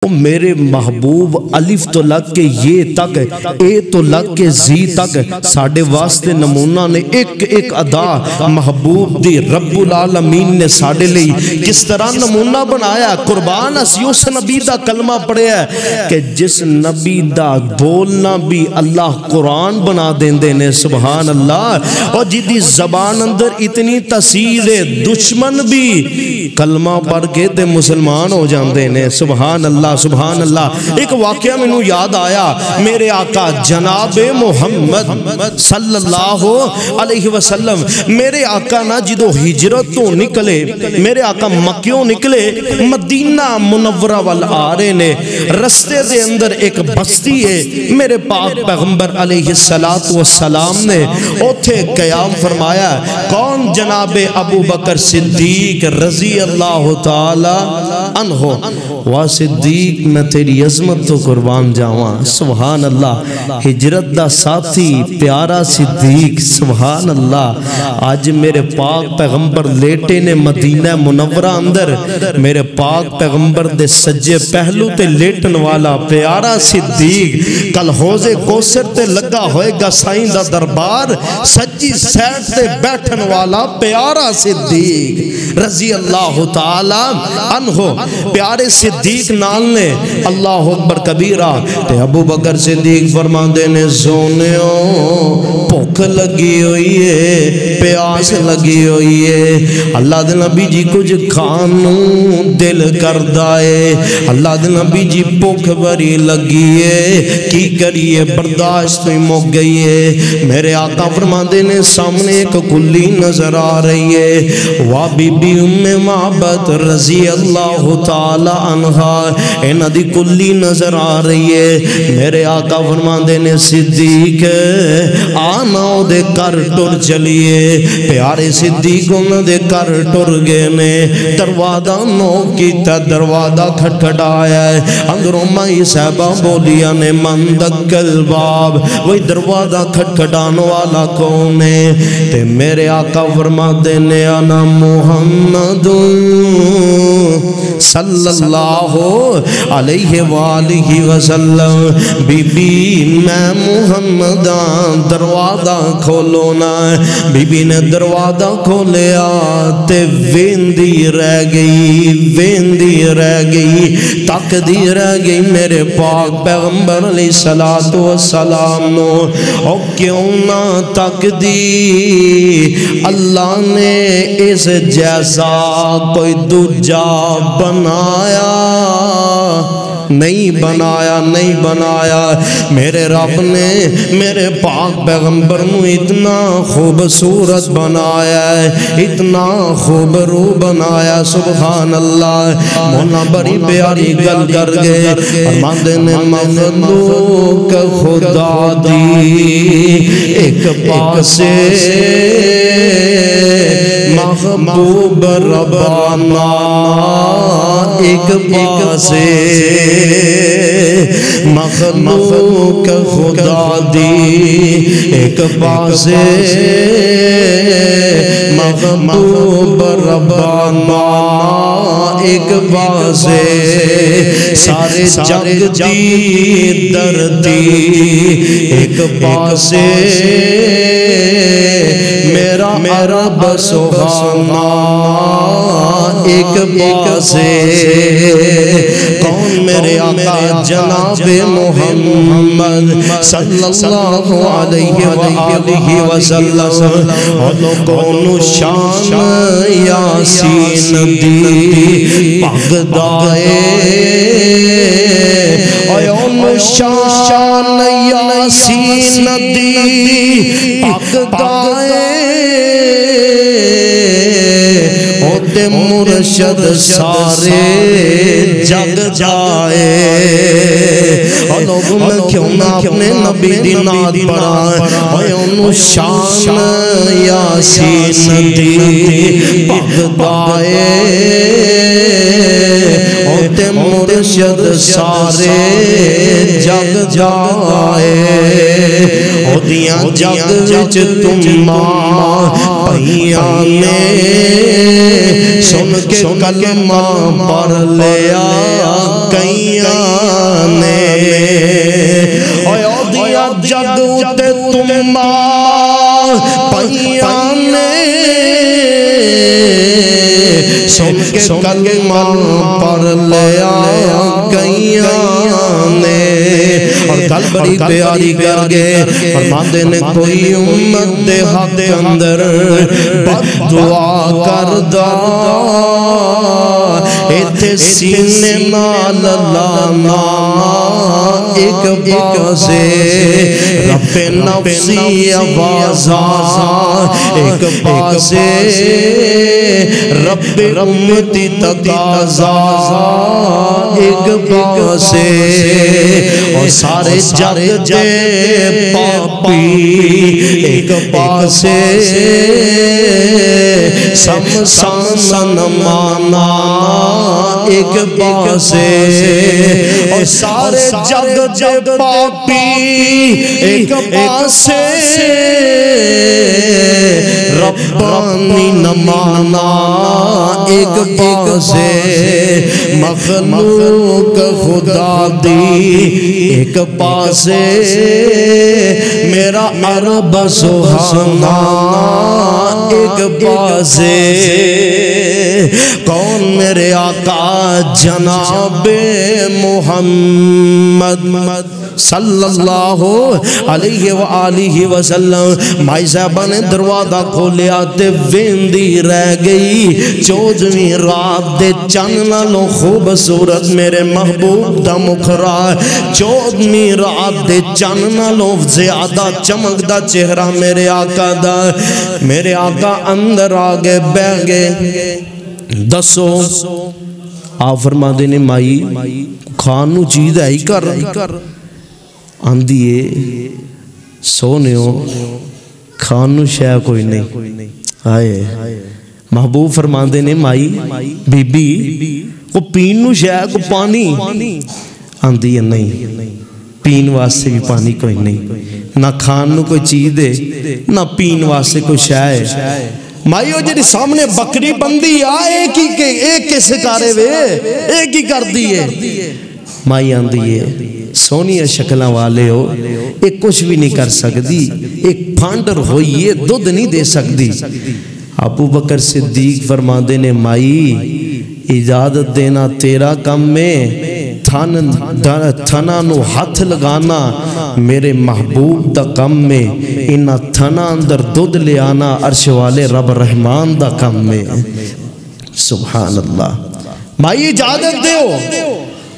میرے محبوب الف تو لگ کے یہ تک اے تو لگ کے زی تک ساڑھے واسطے نمونہ نے ایک ایک ادا محبوب دی رب العالمین نے ساڑھے لئی کس طرح نمونہ بنایا. قربان اسی اس نبی دا کلمہ پڑھے ہے کہ جس نبی دا بولنا بھی اللہ قرآن بنا دیندے نے. سبحان اللہ. اور جدی زبان اندر اتنی تاثیر دشمن بھی کلمہ پڑھ کے تے مسلمان ہو جاندے نے. سبحان اللہ سبحان اللہ. ایک واقعہ میں نو یاد آیا. میرے آقا جناب محمد صلی اللہ علیہ وسلم میرے آقا نا جدو ہجرت تو نکلے میرے آقا مکیوں نکلے مدینہ منورہ وال آرے نے. رستے دے اندر ایک بستی ہے. میرے پاک پیغمبر علیہ السلام نے اوتھے قیام فرمایا. کون؟ جناب ابو بکر صدیق رضی اللہ تعالی عنہ. وا صدیق میں تیری عظمت تو قربان جاواں. سبحان اللہ. ہجرت دا ساتھی پیارا صدیق. سبحان اللہ. آج میرے پاک پیغمبر لیٹے نے مدینہ منورہ اندر. میرے پاک پیغمبر دے سجے پہلو تے لیٹن والا پیارا صدیق. کل حوض کوثر تے لگا ہوئے گا سائیں دا دربار. سجی سیٹ تے بیٹھن والا پیارا صدیق رضی اللہ تعالی عنہ. پیارے صدیق نال نے اللہ اکبر کبیرہ. تے ابو بکر صدیق فرماندے نے سونیوں بھوک لگی ہوئی ہے پیاس لگی ہوئی ہے. اللہ دے نبی جی کچھ کھانوں دل کردہ ہے. اللہ دے نبی جی بھوک بری لگی ہے کی کریے برداشت تو مک گئی ہے. میرے آقا فرماندے نے سامنے ایک کلی نظر آ رہی ہے. وا بی بی ام معبد رضی اللہ تعالی عنہ اینا دی کلی نظر آ رہی ہے. میرے آقا فرماندے نے صدیق آنا دے کر ٹر چلیے. پیارے صدیق انہوں دے کر ٹر گئے نے. دروازہ نو کیتا دروازہ کھٹکھٹایا ہے. اندروں مائی صاحبہ بولیا نے من دکل باب. وہی دروازہ کھٹکھٹانو والا کون ہے؟ تے میرے آقا فرماندے نے انا محمد صلی اللہ علیہ وآلہ وسلم. بی بی میں محمدان دروازہ کھولو نا. بی بی نے دروازہ کھولیا تے ویندی رہ گئی تک دی رہ گئی میرے پاک پیغمبر علیہ السلام نو. او کیوں نہ تک دی اللہ نے اس جیسا کوئی دوجا بنایا نہیں بنایا. میرے رب نے میرے پاک پیغمبر نو اتنا خوبصورت بنایا ہے اتنا خوبرو بنایا. سبحان اللہ. مولا بڑی پیاری گل کر گئے. فرماندے نے مخلوق خدا دی ایک پاسے محبوب ربانا ایک پاسے مخلوق خدا دی ایک پاسے محبوب ربانا ایک پاسے سارے جگ دی دردی ایک پاسے میرا رب سبحانہ ایک پاسے. کون؟ میرے آقا جناب محمد صلی اللہ علیہ وآلہ وسلم. اور کون شان یاسین دی پاگدائے. اور شان یاسین دی پاگدائے. تے مرشد سارے جگ جائے. اور لوگوں میں کیوں نہ اپنے نبی دی نات پڑھائیں. اور انہوں شان یاسین دی پاگدائے. اور تے مرشد سارے جگ جائے. اور دیاں جگ وچ تم ماں پہیاں نے سن کے کلمہ پڑھ لیا کئیاں نے او دیا جگ تے تم پئیاں نے سن کے کلمہ پڑھ لیا کئیاں نے اور گل بڑی پیاری کر گئے فرماندے نے کوئی امت دے حق اندر بد دعا کردہ ایتھے سینے نال لانا ایک بازے رب نفسی آوازا ایک بازے رب امتی تقاضا ایک بازے اور سارے جگ دے پاپی ایک بازے سمسان مانا ایک بازے اور سارے جگ دے پاپی ایک بازے ربانی نمانا ایک بازے مخلوق خدا دی ایک بازے میرا عرب سبحانا ایک بازے کون میرے آقا جناب محمد صلی اللہ علیہ وآلہ وسلم مائی صاحبہ نے دروازہ کھولیا تے ویندی رہ گئی 14ویں رات دے چن نالوں خوبصورت میرے محبوب دا مکھرا 14ویں رات دے چن نالوں زیادہ چمک دا چہرہ میرے آقا دا میرے آقا اندر آگے بہ گئے دسو آپ فرما دینے مائی کھانو چیز ہے ہی کر آندھیے سونے ہو کھانو شے کوئی نہیں آئے محبوب فرما دینے مائی بی بی کو پینو شے کو پانی آندھیے نہیں پین واسے بھی پانی کوئی نہیں نہ کھانو کوئی چیز دے نہ پین واسے کوئی شے مائیو جی سامنے بکری بندی ایک کے سکارے وے ایک ہی کر دیئے مائی آندھیے سونی شکلہ والے ہو ایک کچھ بھی نہیں کر سکتی ایک پھانڈر ہوئی یہ دودھ نہیں دے سکتی ابو بکر صدیق فرما دینے مائی اجازت دینا تیرا کم میں تھنا نو ہاتھ لگانا میرے محبوب دا کم میں انہا تھنا اندر دودھ لے آنا عرش والے رب رحمان دا کم میں سبحان اللہ مائی اجازت دیو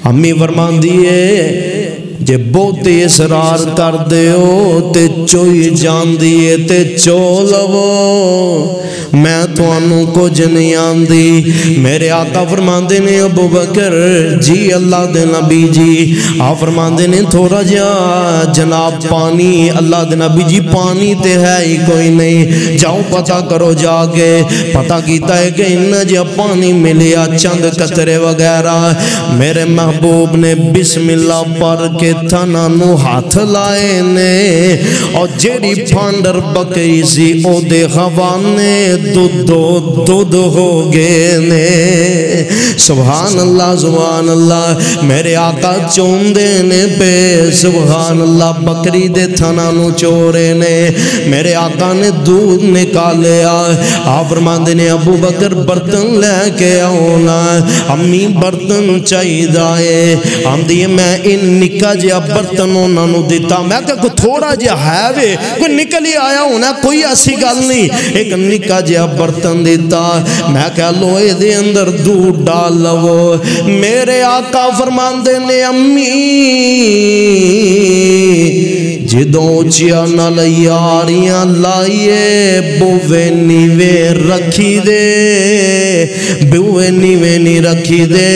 امی فرمان دیئے جے بہتے اسرار کر دیو تے چوئی جان دیئے تے چولو میں تو انو کو جنیان دی میرے آقا فرمان دینے ابو بکر جی اللہ دے نبی جی آپ فرمان دینے تھوڑا جا جناب پانی اللہ دے نبی جی پانی تے ہے ہی کوئی نہیں جاؤ پتہ کرو جا کے پتہ کیتا ہے کہ انہا جا پانی ملیا چند قطرے وغیرہ میرے محبوب نے بسم اللہ پڑھ کے تھنا نو ہاتھ لائے نے اور جیڑی پھانڈر بکئی سی او دے خوانے دودھ ہو گئے نے سبحان اللہ میرے آقا چون دینے پہ سبحان اللہ بکری دے تھنا نو چورے نے میرے آقا نے دودھ نکالیا آپ فرمان دینے ابو بکر برتن لے کے آونا امی برتن چاہی دائے ہم دیئے میں ان نکا جیا برتنوں نانو دیتا میں کہا کوئی تھوڑا جیا ہے وے کوئی نکلی آیا ہونا کوئی ایسی گل نہیں ایک نکا جیا برتن دیتا میں کہا لوئے دے اندر دودھ ڈال لو میرے آقا فرمان دینے امی جدوں چیا نال یاریاں لائیے بوے نیوے رکھی دے بوے نیوے نہیں رکھی دے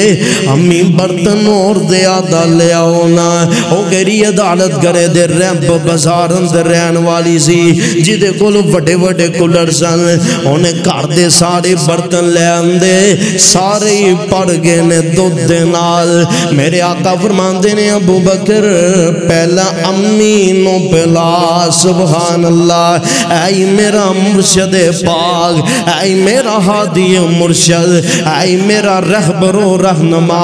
امی برتن اور دے آدھا لے آونا او گری عدالت گرے دے ریمپ بزارن دے رہن والی سی جدے کولو وڈے وڈے کولر سن انہیں کار دے سارے برتن لے آندے سارے ہی پڑ گئے نے دودھ دے نال میرے آقا فرمان دینے ابو بکر پہلا امی امین و بلا سبحان اللہ اے میرا مرشد پاک اے میرا ہادی مرشد اے میرا رہبر و رہنما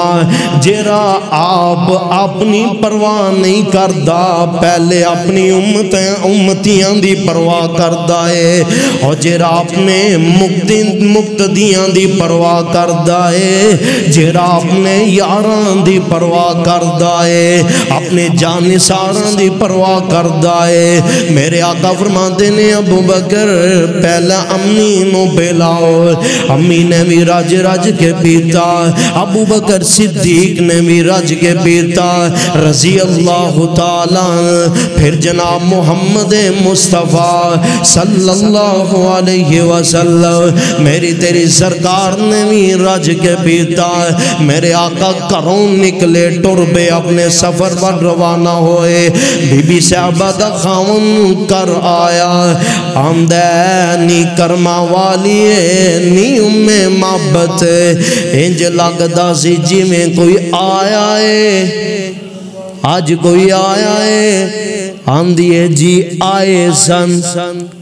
جیرا آپ اپنی پرواہ نہیں کردا پہلے اپنی امتیاں دی پرواہ کردا ہے اور جیرا اپنے مقتدیاں دی پرواہ کردا ہے جیرا اپنے یاران دی پرواہ کردا ہے اپنے جانثاراں دی پرواہ کردا ہے میرے آقا فرماتے نے ابو بکر پہلا امی نو پلاؤ امی نے بھی رج رج کے پیتا ابو بکر صدیق نے بھی رج کے پیتا رضی اللہ تعالیٰ پھر جناب محمد مصطفیٰ صلی اللہ علیہ وسلم میری تیری سرکار نے بھی رج کے پیتا میرے آقا کروں نکلے ٹربے اپنے سفر پر روانہ ہوئے بی بی صحابہ دا خاون کر آیا آمدہ نی کرما والی نی محبت انج لگدا سی جی میں کوئی آیا ہے آج کوئی آیا ہے آندھیے جی آئے سن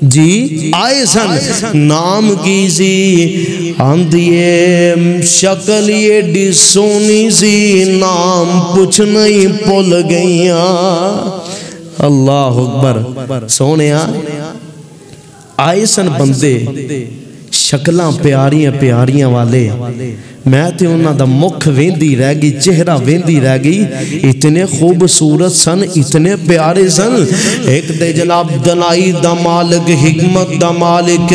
جی آئے سن نام کی سی آندھیے شکل یہ ڈی سونی سی نام پوچھ نہیں پل گئیاں اللہ اکبر سونیا آئے سن بندے شکلاں پیاریاں پیاریاں والے میں تے انہاں دا مکھ ویندی رہ گئی چہرہ ویندی رہ گئی اتنے خوبصورت سن اتنے پیارے سن ایک دے جناب دنائی دا مالک حکمت دا مالک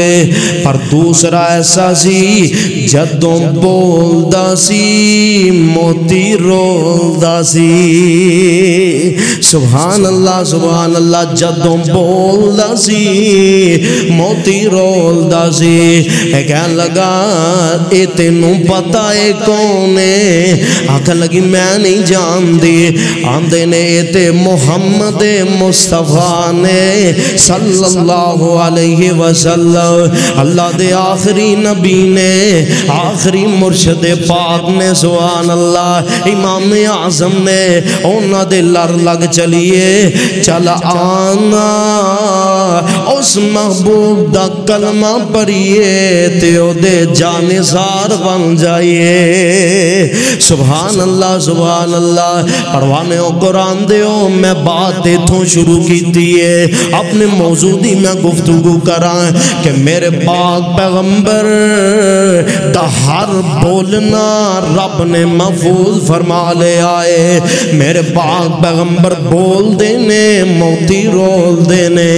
پر دوسرا ایسا سی جدوں بول دا سی موتی رول دا سی سبحان اللہ جدوں بول دا سی موتی رول دا سی کہن لگا اے تینوں پتہ اے کونے آنکھ لگی میں نہیں جان دی آندے نے تے محمد مصطفیٰ نے صلی اللہ علیہ وسلم اللہ دے آخری نبی نے آخری مرشد پاک نے سبحان اللہ امام اعظم نے اونا دے لر لگ چلیے چل آنا اس محبوب دا کلمہ پڑھیے تیو دے جانثار بن جائیے سبحان اللہ پروانے و قرآن دیو میں بات تھوں شروع کی دیئے اپنے موجودی میں گفتگو کرائیں کہ میرے پاک پیغمبر دا ہر بولنا رب نے محفوظ فرما لے آئے میرے پاک پیغمبر بول دینے موتی رول دینے